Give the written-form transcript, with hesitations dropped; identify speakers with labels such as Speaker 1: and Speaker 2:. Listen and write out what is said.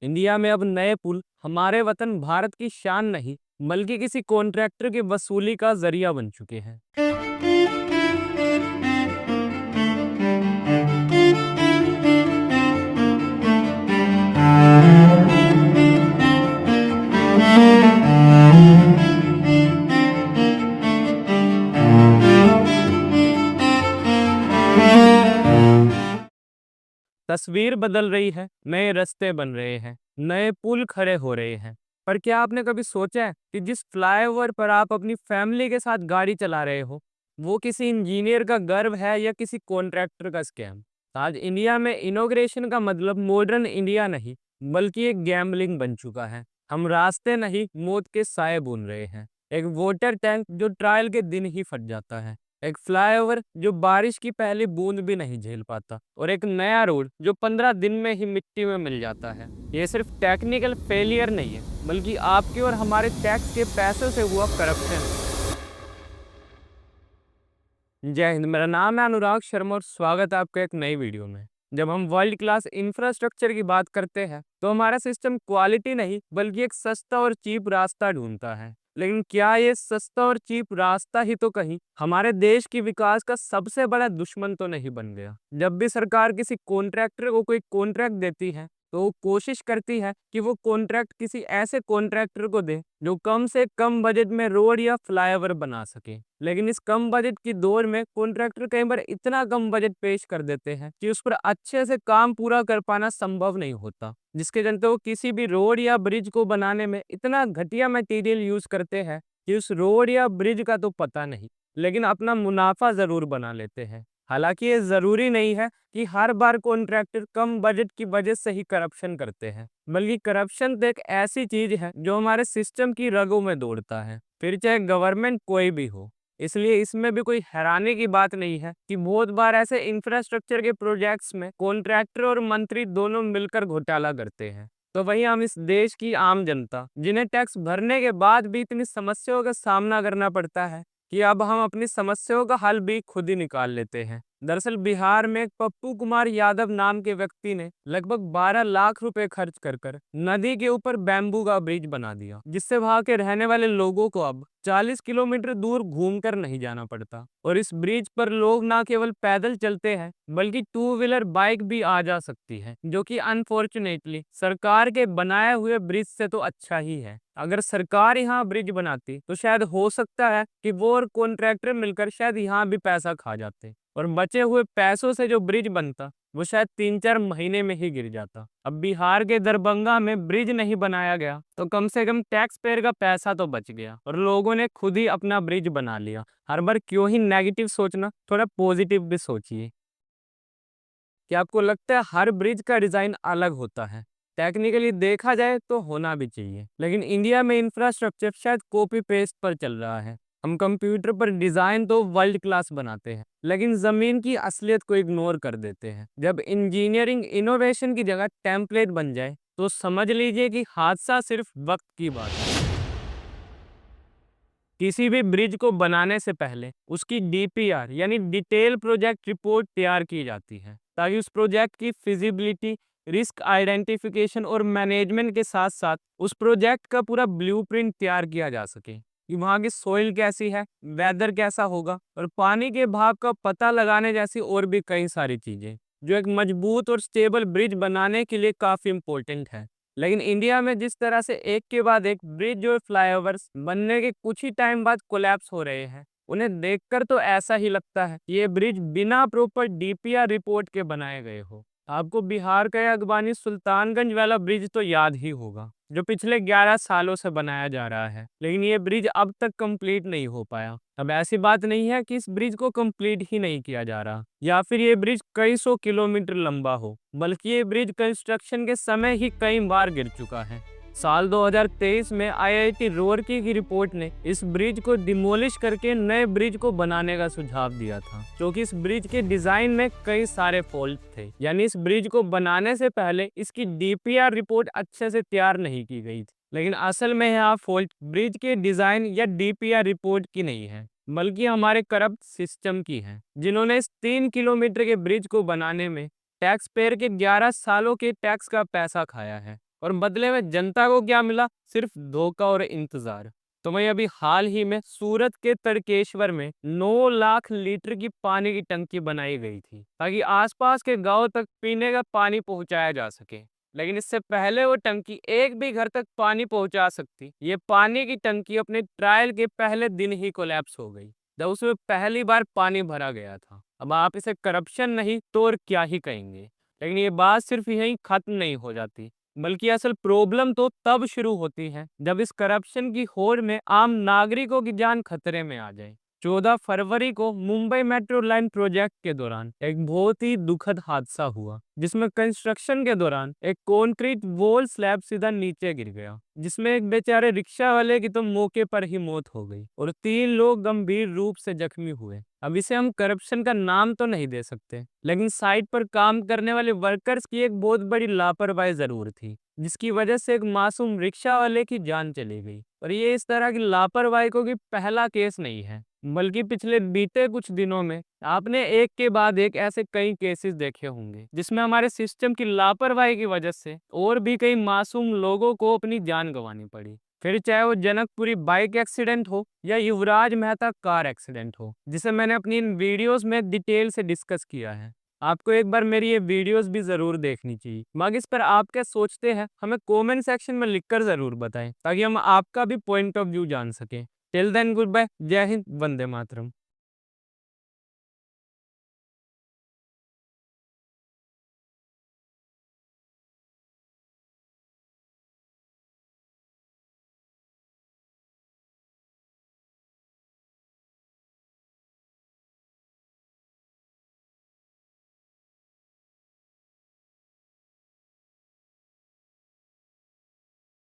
Speaker 1: India में अब नए पुल हमारे वतन भारत की शान नहीं, बल्कि किसी कॉन्ट्रैक्टर की वसूली का जरिया बन चुके हैं। तस्वीर बदल रही है, नए रास्ते बन रहे हैं, नए पुल खड़े हो रहे हैं। पर क्या आपने कभी सोचा है कि जिस फ्लाईओवर पर आप अपनी फैमिली के साथ गाड़ी चला रहे हो, वो किसी इंजीनियर का गर्व है या किसी कॉन्ट्रैक्टर का स्कैम? आज इंडिया में इनॉग्रेशन का मतलब मॉडर्न इंडिया नहीं, बल्कि एक गैम्बलिंग बन चुका है। हम रास्ते नहीं, मौत के साए बुन रहे हैं। एक वाटर टैंक जो ट्रायल के दिन ही फट जाता है, एक फ्लाईओवर जो बारिश की पहली बूंद भी नहीं झेल पाता, और एक नया रोड जो 15 दिन में ही मिट्टी में मिल जाता है। ये सिर्फ टेक्निकल फेलियर नहीं है, बल्कि आपके और हमारे टैक्स के पैसों से हुआ करप्शन है। जय हिंद। मेरा नाम है अनुराग शर्मा और स्वागत है आपका एक नई वीडियो में। जब हम वर्ल्ड क्लास इंफ्रास्ट्रक्चर की बात करते हैं तो हमारा सिस्टम क्वालिटी नहीं, बल्कि एक सस्ता और चीप रास्ता ढूंढता है। लेकिन क्या ये सस्ता और चीप रास्ता ही तो कहीं हमारे देश की विकास का सबसे बड़ा दुश्मन तो नहीं बन गया? जब भी सरकार किसी कॉन्ट्रैक्टर को कोई कॉन्ट्रैक्ट देती है तो वो कोशिश करती है कि वो कॉन्ट्रैक्ट किसी ऐसे कॉन्ट्रैक्टर को दे जो कम से कम बजट में रोड या फ्लाईओवर बना सके। लेकिन इस कम बजट की दौर में कॉन्ट्रैक्टर कई बार इतना कम बजट पेश कर देते हैं कि उस पर अच्छे से काम पूरा कर पाना संभव नहीं होता, जिसके चलते वो किसी भी रोड या ब्रिज को बनाने में इतना घटिया मटेरियल यूज करते हैं कि उस रोड या ब्रिज का तो पता नहीं, लेकिन अपना मुनाफा जरूर बना लेते हैं। हालांकि ये जरूरी नहीं है कि हर बार कॉन्ट्रैक्टर कम बजट की वजह से ही करप्शन करते हैं, बल्कि करप्शन तो एक ऐसी चीज है जो हमारे सिस्टम की रगों में दौड़ता है, फिर चाहे गवर्नमेंट कोई भी हो। इसलिए इसमें भी कोई हैरानी की बात नहीं है कि बहुत बार ऐसे इंफ्रास्ट्रक्चर के प्रोजेक्ट्स में कॉन्ट्रैक्टर और मंत्री दोनों मिलकर घोटाला करते हैं। तो वहीं हम इस देश की आम जनता, जिन्हें टैक्स भरने के बाद भी इतनी समस्याओं का सामना करना पड़ता है, कि अब हम अपनी समस्याओं का हल भी खुद ही निकाल लेते हैं। दरअसल बिहार में पप्पू कुमार यादव नाम के व्यक्ति ने लगभग 12 लाख रुपए खर्च कर नदी के ऊपर बैम्बू का ब्रिज बना दिया, जिससे वहां के रहने वाले लोगों को अब 40 किलोमीटर दूर घूमकर नहीं जाना पड़ता। और इस ब्रिज पर लोग ना केवल पैदल चलते हैं, बल्कि टू व्हीलर बाइक भी आ जा सकती है, जो कि अनफॉर्चुनेटली सरकार के बनाए हुए ब्रिज से तो अच्छा ही है। अगर सरकार यहाँ ब्रिज बनाती तो शायद हो सकता है कि वो और कॉन्ट्रैक्टर मिलकर शायद यहाँ भी पैसा खा जाते, और बचे हुए पैसों से जो ब्रिज बनता वो शायद 3-4 महीने में ही गिर जाता। अब बिहार के दरभंगा में ब्रिज नहीं बनाया गया तो कम से कम टैक्स पेयर का पैसा तो बच गया, और लोगों ने खुद ही अपना ब्रिज बना लिया। हर बार क्यों ही नेगेटिव सोचना, थोड़ा पॉजिटिव भी सोचिए। क्या आपको लगता है हर ब्रिज का डिजाइन अलग होता है? टेक्निकली देखा जाए तो होना भी चाहिए, लेकिन इंडिया में इंफ्रास्ट्रक्चर शायद कॉपी पेस्ट पर चल रहा है। हम कंप्यूटर पर डिजाइन तो वर्ल्ड क्लास बनाते हैं, लेकिन जमीन की असलियत को इग्नोर कर देते हैं। जब इंजीनियरिंग इनोवेशन की जगह टेम्पलेट बन जाए तो समझ लीजिए कि हादसा सिर्फ वक्त की बात है। किसी भी ब्रिज को बनाने से पहले उसकी डीपीआर यानी डिटेल प्रोजेक्ट रिपोर्ट तैयार की जाती है, ताकि उस प्रोजेक्ट की फिजिबिलिटी, रिस्क आइडेंटिफिकेशन और मैनेजमेंट के साथ साथ उस प्रोजेक्ट का पूरा ब्लूप्रिंट तैयार किया जा सके कि वहाँ की सोइल कैसी है, वेदर कैसा होगा, और पानी के भाव का पता लगाने जैसी और भी कई सारी चीजें जो एक मजबूत और स्टेबल ब्रिज बनाने के लिए काफी इम्पोर्टेंट है। लेकिन इंडिया में जिस तरह से एक के बाद एक ब्रिज और फ्लाईओवर्स बनने के कुछ ही टाइम बाद कोलैप्स हो रहे हैं, उन्हें देखकर तो ऐसा ही लगता है कि ये ब्रिज बिना प्रॉपर डीपीआर रिपोर्ट के बनाए गए हो। आपको बिहार का अगबानी सुल्तानगंज वाला ब्रिज तो याद ही होगा, जो पिछले 11 सालों से बनाया जा रहा है, लेकिन ये ब्रिज अब तक कंप्लीट नहीं हो पाया। अब ऐसी बात नहीं है कि इस ब्रिज को कंप्लीट ही नहीं किया जा रहा, या फिर ये ब्रिज कई सौ किलोमीटर लंबा हो, बल्कि ये ब्रिज कंस्ट्रक्शन के समय ही कई बार गिर चुका है। साल 2023 में आईआईटी रुड़की की रिपोर्ट ने इस ब्रिज को डिमोलिश करके नए ब्रिज को बनाने का सुझाव दिया था, क्योंकि इस ब्रिज के डिजाइन में कई सारे फॉल्ट थे। यानी इस ब्रिज को बनाने से पहले इसकी डीपीआर रिपोर्ट अच्छे से तैयार नहीं की गई थी। लेकिन असल में यहाँ फॉल्ट ब्रिज के डिजाइन या डीपीआर रिपोर्ट की नहीं है, बल्कि हमारे करप्ट सिस्टम की है, जिन्होंने इस 3 किलोमीटर के ब्रिज को बनाने में टैक्स पेयर के 11 सालों के टैक्स का पैसा खाया है। और बदले में जनता को क्या मिला? सिर्फ धोखा और इंतजार। तो वहीं अभी हाल ही में सूरत के तड़केश्वर में 9 लाख लीटर की पानी की टंकी बनाई गई थी ताकि आसपास के गांव तक पीने का पानी पहुंचाया जा सके। लेकिन इससे पहले वो टंकी एक भी घर तक पानी पहुंचा सकती, ये पानी की टंकी अपने ट्रायल के पहले दिन ही कोलैप्स हो गई, जब उसमें पहली बार पानी भरा गया था। अब आप इसे करप्शन नहीं तो और क्या ही कहेंगे। लेकिन ये बात सिर्फ यहीं खत्म नहीं हो जाती, बल्कि असल प्रॉब्लम तो तब शुरू होती है जब इस करप्शन की होड़ में आम नागरिकों की जान खतरे में आ जाए। 14 फरवरी को मुंबई मेट्रो लाइन प्रोजेक्ट के दौरान एक बहुत ही दुखद हादसा हुआ, जिसमें कंस्ट्रक्शन के दौरान एक कंक्रीट वॉल स्लैब सीधा नीचे गिर गया, जिसमें एक बेचारे रिक्शा वाले की तो मौके पर ही मौत हो गई और 3 लोग गंभीर रूप से जख्मी हुए। अब इसे हम करप्शन का नाम तो नहीं दे सकते, लेकिन साइट पर काम करने वाले वर्कर्स की एक बहुत बड़ी लापरवाही जरूर थी, जिसकी वजह से एक मासूम रिक्शा वाले की जान चली गई। और ये इस तरह की लापरवाही को की पहला केस नहीं है, बल्कि पिछले बीते कुछ दिनों में आपने एक के बाद एक ऐसे कई केसेस देखे होंगे, जिसमें हमारे सिस्टम की लापरवाही की वजह से और भी कई मासूम लोगों को अपनी जान गंवानी पड़ी। फिर चाहे वो जनकपुरी बाइक एक्सीडेंट हो या युवराज मेहता कार एक्सीडेंट हो, जिसे मैंने अपनी इन वीडियोस में डिटेल से डिस्कस किया है। आपको एक बार मेरी ये वीडियोस भी जरूर देखनी चाहिए। मगर इस पर आप क्या सोचते हैं, हमें कमेंट सेक्शन में लिखकर जरूर बताएं, ताकि हम आपका भी पॉइंट ऑफ व्यू जान सकें। टिल देन गुड बाय, जय हिंद, वंदे मातरम।